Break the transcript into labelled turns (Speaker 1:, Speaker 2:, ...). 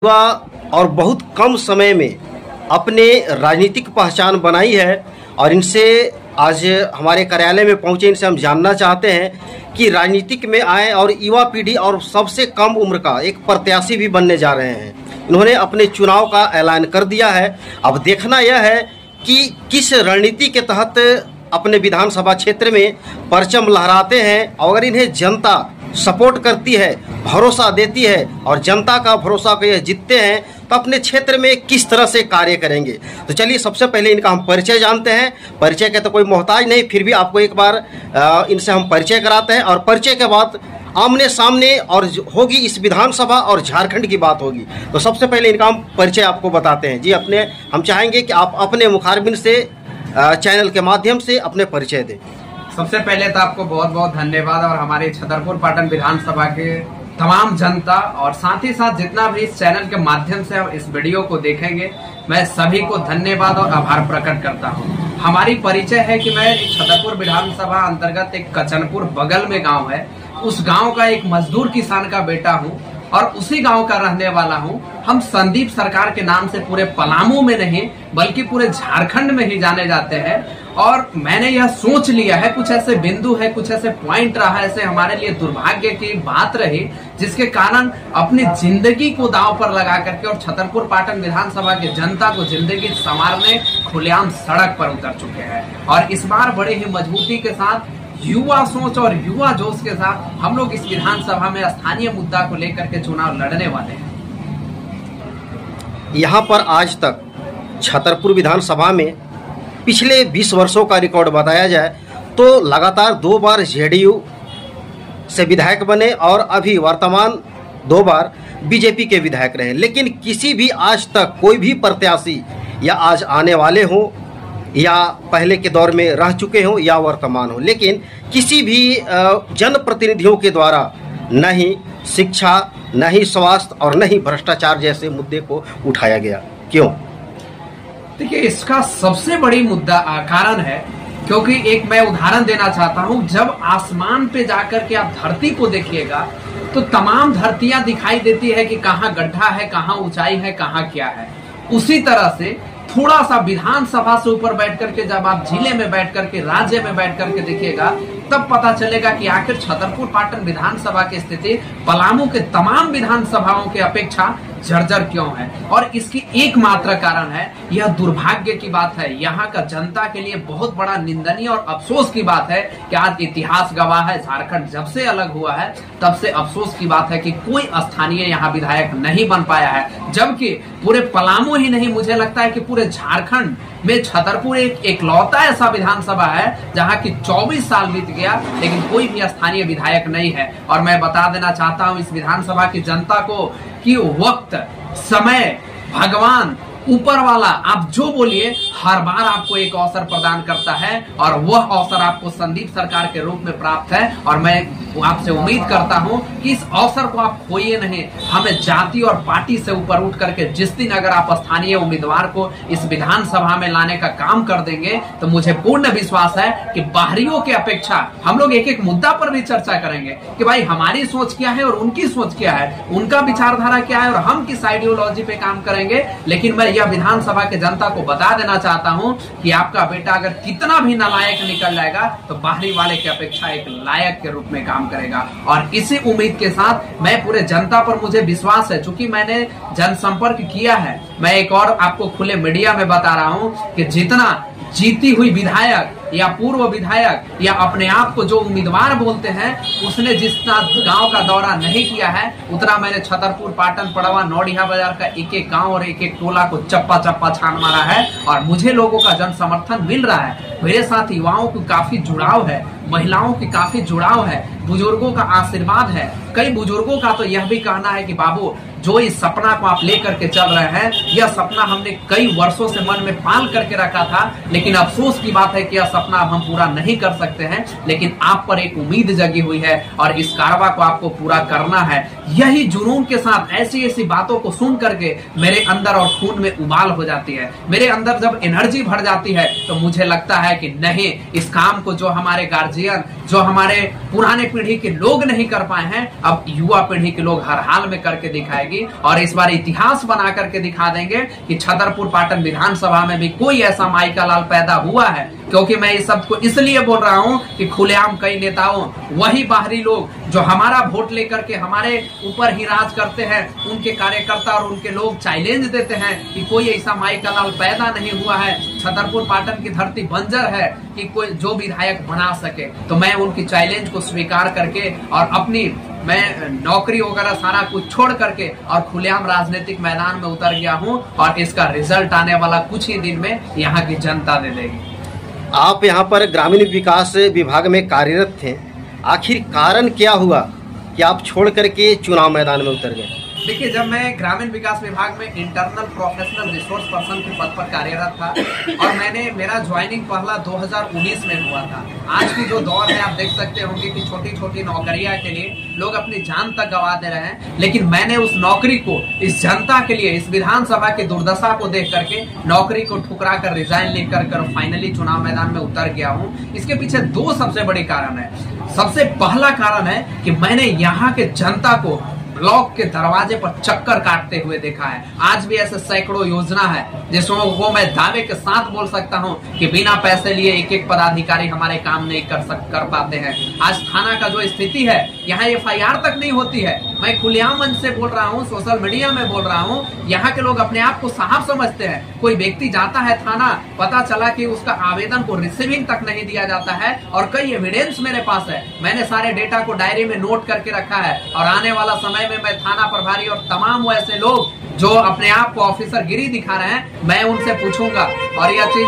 Speaker 1: युवा और बहुत कम समय में अपने राजनीतिक पहचान बनाई है और इनसे आज हमारे कार्यालय में पहुंचे। इनसे हम जानना चाहते हैं कि राजनीतिक में आए और युवा पीढ़ी और सबसे कम उम्र का एक प्रत्याशी भी बनने जा रहे हैं। इन्होंने अपने चुनाव का ऐलान कर दिया है। अब देखना यह है कि किस रणनीति के तहत अपने विधानसभा क्षेत्र में परचम लहराते हैं। अगर इन्हें जनता सपोर्ट करती है, भरोसा देती है और जनता का भरोसा को यह जीतते हैं तो अपने क्षेत्र में किस तरह से कार्य करेंगे। तो चलिए सबसे पहले इनका हम परिचय जानते हैं। परिचय के तो कोई मोहताज नहीं, फिर भी आपको एक बार इनसे हम परिचय कराते हैं और परिचय के बाद आमने सामने और होगी इस विधानसभा और झारखंड की बात होगी। तो सबसे पहले इनका हम परिचय आपको बताते हैं। जी हम चाहेंगे कि आप अपने मुखारबिन से चैनल के माध्यम से अपने परिचय दें।
Speaker 2: सबसे पहले तो आपको बहुत बहुत धन्यवाद और हमारे छतरपुर पाटन विधानसभा के तमाम जनता और साथ ही साथ जितना भी इस चैनल के माध्यम से इस वीडियो को देखेंगे, मैं सभी को धन्यवाद और आभार प्रकट करता हूं। हमारी परिचय है कि मैं छतरपुर विधानसभा अंतर्गत एक कचनपुर बगल में गांव है, उस गांव का एक मजदूर किसान का बेटा हूं और उसी गांव का रहने वाला हूं। हम संदीप सरकार के नाम से पूरे पलामू में नहीं बल्कि पूरे झारखंड में ही जाने जाते हैं। और मैंने यह सोच लिया है, कुछ ऐसे बिंदु है, कुछ ऐसे पॉइंट रहा, ऐसे हमारे लिए दुर्भाग्य की बात रही जिसके कारण अपनी जिंदगी को दांव पर लगा करके और छतरपुर पाटन विधानसभा की जनता को जिंदगी संवारने खुलेआम सड़क पर उतर चुके हैं। और इस बार बड़े ही मजबूती के साथ, युवा सोच और युवा जोश के साथ हम लोग इस विधानसभा में स्थानीय मुद्दा को लेकर के चुनाव लड़ने वाले हैं।
Speaker 1: यहाँ पर आज तक छतरपुर विधानसभा में पिछले 20 वर्षों का रिकॉर्ड बताया जाए तो लगातार 2 बार जेडीयू से विधायक बने और अभी वर्तमान 2 बार बीजेपी के विधायक रहे। लेकिन किसी भी आज तक कोई भी प्रत्याशी या आज आने वाले हों या पहले के दौर में रह चुके हों या वर्तमान हो, लेकिन किसी भी जनप्रतिनिधियों के द्वारा न ही शिक्षा, न ही स्वास्थ्य और न ही भ्रष्टाचार जैसे मुद्दे को उठाया गया। क्यों?
Speaker 2: देखिए, इसका सबसे बड़ी मुद्दा कारण है क्योंकि एक मैं उदाहरण देना चाहता हूं। जब आसमान पे जाकर के आप धरती को देखिएगा तो तमाम धरतियां दिखाई देती है कि कहाँ गड्ढा है, कहाँ ऊंचाई है, कहाँ क्या है। उसी तरह से थोड़ा सा विधानसभा से ऊपर बैठ करके जब आप जिले में बैठ करके, राज्य में बैठ करके देखिएगा तब पता चलेगा कि आखिर छतरपुर पाटन विधानसभा की स्थिति पलामू के तमाम विधानसभाओं की अपेक्षा जर्जर क्यों है। और इसकी एकमात्र कारण है, यह दुर्भाग्य की बात है, यहाँ का जनता के लिए बहुत बड़ा निंदनीय और अफसोस की बात है कि आज इतिहास गवाह है, झारखंड जब से अलग हुआ है तब से अफसोस की बात है कि कोई स्थानीय यहाँ विधायक नहीं बन पाया है। जबकि पूरे पलामू ही नहीं, मुझे लगता है कि पूरे झारखंड में छतरपुर एक इकलौता ऐसा विधानसभा है जहां की 24 साल बीत गया लेकिन कोई भी स्थानीय विधायक नहीं है। और मैं बता देना चाहता हूं इस विधानसभा की जनता को कि वक्त, समय, भगवान, ऊपर वाला, आप जो बोलिए, हर बार आपको एक अवसर प्रदान करता है और वह अवसर आपको संदीप सरकार के रूप में प्राप्त है। और मैं आपसे उम्मीद करता हूं कि इस अवसर को आप खोइए नहीं। हमें जाति और पार्टी से ऊपर उठ करके जिस दिन अगर आप स्थानीय उम्मीदवार को इस विधानसभा में लाने का काम कर देंगे तो मुझे पूर्ण विश्वास है कि बाहरियों की अपेक्षा हम लोग एक एक मुद्दा पर भी चर्चा करेंगे कि भाई हमारी सोच क्या है और उनकी सोच क्या है, उनका विचारधारा क्या है और हम किस आइडियोलॉजी पे काम करेंगे। लेकिन मैं यह विधानसभा के जनता को बता देना चाहता हूं कि आपका बेटा अगर कितना भी नालायक निकल जाएगा तो बाहरी वाले की अपेक्षा एक लायक के रूप में काम करेगा। और इसी उम्मीद के साथ मैं पूरे जनता पर मुझे विश्वास है, चूंकि मैंने जनसंपर्क किया है। मैं एक और आपको खुले मीडिया में बता रहा हूं कि जितना जीती हुई विधायक या पूर्व विधायक या अपने आप को जो उम्मीदवार बोलते हैं उसने जितना गांव का दौरा नहीं किया है उतना मैंने छतरपुर पाटन, पड़वा, नौडिया बाजार का एक एक गांव और एक एक टोला को चप्पा चप्पा छान मारा है। और मुझे लोगों का जन समर्थन मिल रहा है। मेरे साथ युवाओं की काफी जुड़ाव है, महिलाओं की काफी जुड़ाव है, बुजुर्गों का आशीर्वाद है। कई बुजुर्गों का तो यह भी कहना है कि बाबू, जो इस सपना को आप लेकर के चल रहे हैं, यह सपना हमने कई वर्षों से मन में पाल करके रखा था, लेकिन अफसोस की बात है कि यह सपना अब हम पूरा नहीं कर सकते हैं। लेकिन आप पर एक उम्मीद जगी हुई है और इस कारवा को आपको पूरा करना है। यही जुनून के साथ ऐसी ऐसी बातों को सुन करके मेरे अंदर और खून में उबाल हो जाती है। मेरे अंदर जब एनर्जी भर जाती है तो मुझे लगता है कि नहीं, इस काम को जो हमारे गार्जियन, जो हमारे पुराने पीढ़ी के लोग नहीं कर पाए हैं, अब युवा पीढ़ी के लोग हर हाल में करके दिखाएगी। और इस बार इतिहास बना करके दिखा देंगे कि छतरपुर पाटन विधानसभा में भी कोई ऐसा माई का लाल पैदा हुआ है। क्योंकि मैं इस शब्द को इसलिए बोल रहा हूं कि खुलेआम कई नेताओं, वही बाहरी लोग जो हमारा वोट लेकर के हमारे ऊपर ही राज करते हैं, उनके कार्यकर्ता और उनके लोग चैलेंज देते हैं कि कोई ऐसा माई का लाल पैदा नहीं हुआ है, छतरपुर पाटन की धरती बंजर है कि कोई जो विधायक बना सके। तो मैं उनकी चैलेंज को स्वीकार करके और अपनी मैं नौकरी वगैरह सारा कुछ छोड़ करके और खुलेआम राजनीतिक मैदान में उतर गया हूं, और इसका रिजल्ट आने वाला कुछ ही दिन में यहाँ की जनता दे देगी।
Speaker 1: आप यहाँ पर ग्रामीण विकास विभाग में कार्यरत थे, आखिर कारण क्या हुआ कि आप छोड़ करके चुनाव मैदान में उतर गए?
Speaker 2: देखिए, जब मैं ग्रामीण विकास विभाग में इंटरनल प्रोफेशनल रिसोर्स पर्सन के पद पर कार्यरत था और मेरा ज्वाइनिंग पहला 2019 में हुआ था। आज की जो दौर है, आप देख सकते होंगे कि छोटी छोटी नौकरियां के लिए लोग अपनी जान तक गंवा दे रहे हैं, लेकिन मैंने उस नौकरी को इस जनता के लिए, इस विधानसभा की दुर्दशा को देख करके नौकरी को ठुकरा कर रिजाइन लेकर फाइनली चुनाव मैदान में उतर गया हूँ। इसके पीछे दो सबसे बड़े कारण है। सबसे पहला कारण है कि मैंने यहाँ के जनता को ब्लॉक के दरवाजे पर चक्कर काटते हुए देखा है। आज भी ऐसे सैकड़ों योजना है जिसमें वो मैं दावे के साथ बोल सकता हूं कि बिना पैसे लिए एक एक पदाधिकारी हमारे काम नहीं कर पाते हैं। आज थाना का जो स्थिति है, यहाँ FIR तक नहीं होती है। मैं खुलेआम मंच से बोल रहा हूँ, सोशल मीडिया में बोल रहा हूँ, यहाँ के लोग अपने आप को साहब समझते हैं। कोई व्यक्ति जाता है थाना, पता चला कि उसका आवेदन को रिसीविंग तक नहीं दिया जाता है, और कई एविडेंस मेरे पास है। मैंने सारे डेटा को डायरी में नोट करके रखा है, और आने वाला समय में मैं थाना प्रभारी और तमाम वैसे लोग जो अपने आप को ऑफिसर गिरी दिखा रहे हैं, मैं उनसे पूछूंगा और यह चीज